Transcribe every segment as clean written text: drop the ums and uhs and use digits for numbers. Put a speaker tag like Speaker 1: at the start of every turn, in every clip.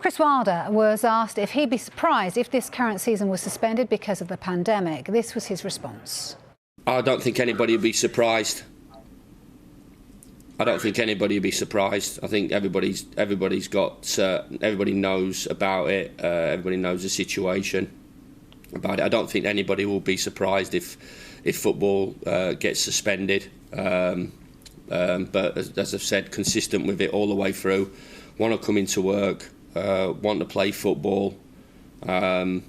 Speaker 1: Chris Wilder was asked if he'd be surprised if this current season was suspended because of the pandemic. This was his response.
Speaker 2: I don't think anybody would be surprised. I don't think anybody would be surprised. I think everybody knows about it. Everybody knows the situation about it. I don't think anybody will be surprised if football gets suspended. But as I've said, consistent with it all the way through. Want to come into work, want to play football, and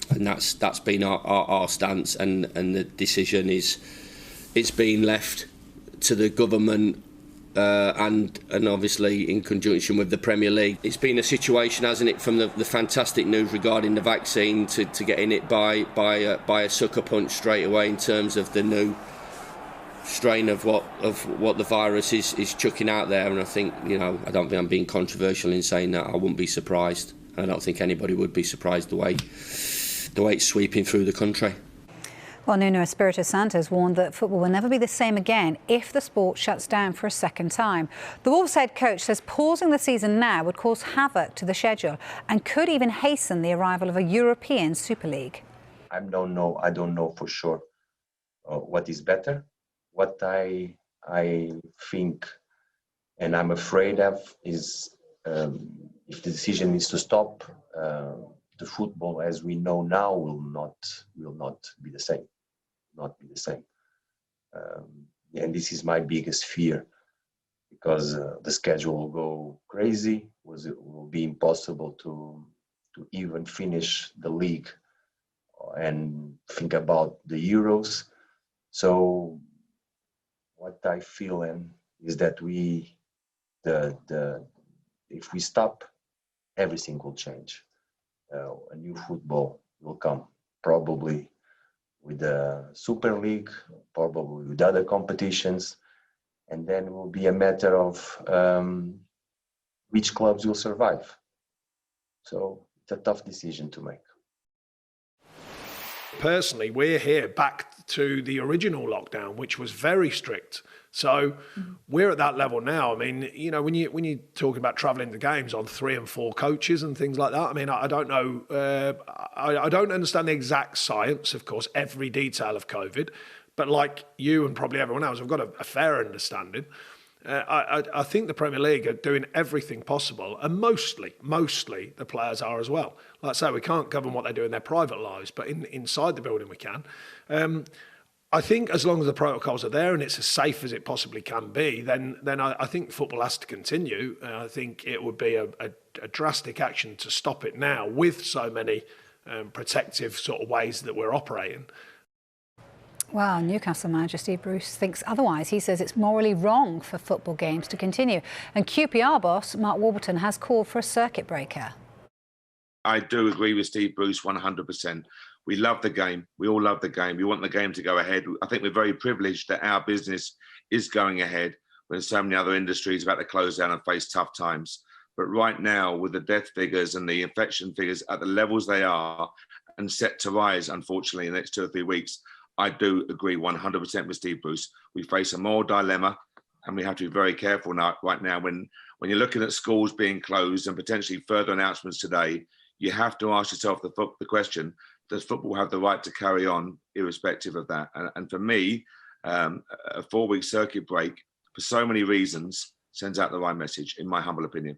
Speaker 2: that's been our stance. And the decision is, it's been left to the government and obviously in conjunction with the Premier League. It's been a situation, hasn't it, from the fantastic news regarding the vaccine to getting it by a sucker punch straight away in terms of the new strain of what the virus is chucking out there. And I think, I don't think I'm being controversial in saying that. I wouldn't be surprised. I don't think anybody would be surprised the way it's sweeping through the country.
Speaker 1: Well, Nuno Espirito Santo has warned that football will never be the same again if the sport shuts down for a second time. The Wolves head coach says pausing the season now would cause havoc to the schedule and could even hasten the arrival of a European Super League.
Speaker 3: I don't know for sure what is better. What I think and I'm afraid of is if the decision is to stop, the football as we know now will not be the same. And this is my biggest fear, because the schedule will go crazy. It will be impossible to even finish the league and think about the Euros. So what I feel is that if we stop, everything will change. A new football will come, probably with the Super League, probably with other competitions, and then it will be a matter of which clubs will survive. So it's a tough decision to make.
Speaker 4: Personally, we're here back to the original lockdown, which was very strict. So we're at that level now. I mean, when you talk about travelling to games on 3 and 4 coaches and things like that, I mean, I don't know. I don't understand the exact science, of course, every detail of COVID. But like you and probably everyone else, I've got a fair understanding. I think the Premier League are doing everything possible, and mostly the players are as well. Like I say, we can't govern what they do in their private lives, but inside the building we can. I think as long as the protocols are there and it's as safe as it possibly can be, then I think football has to continue. I think it would be a drastic action to stop it now with so many protective sort of ways that we're operating.
Speaker 1: Well, Newcastle manager Steve Bruce thinks otherwise. He says it's morally wrong for football games to continue. And QPR boss Mark Warburton has called for a circuit breaker.
Speaker 5: I do agree with Steve Bruce 100%. We love the game. We all love the game. We want the game to go ahead. I think we're very privileged that our business is going ahead when so many other industries are about to close down and face tough times. But right now, with the death figures and the infection figures at the levels they are and set to rise, unfortunately, in the next 2 or 3 weeks, I do agree 100% with Steve Bruce. We face a moral dilemma, and we have to be very careful now, right now when you're looking at schools being closed and potentially further announcements today. You have to ask yourself the question, does football have the right to carry on irrespective of that? And for me, a 4-week circuit break, for so many reasons, sends out the right message, in my humble opinion.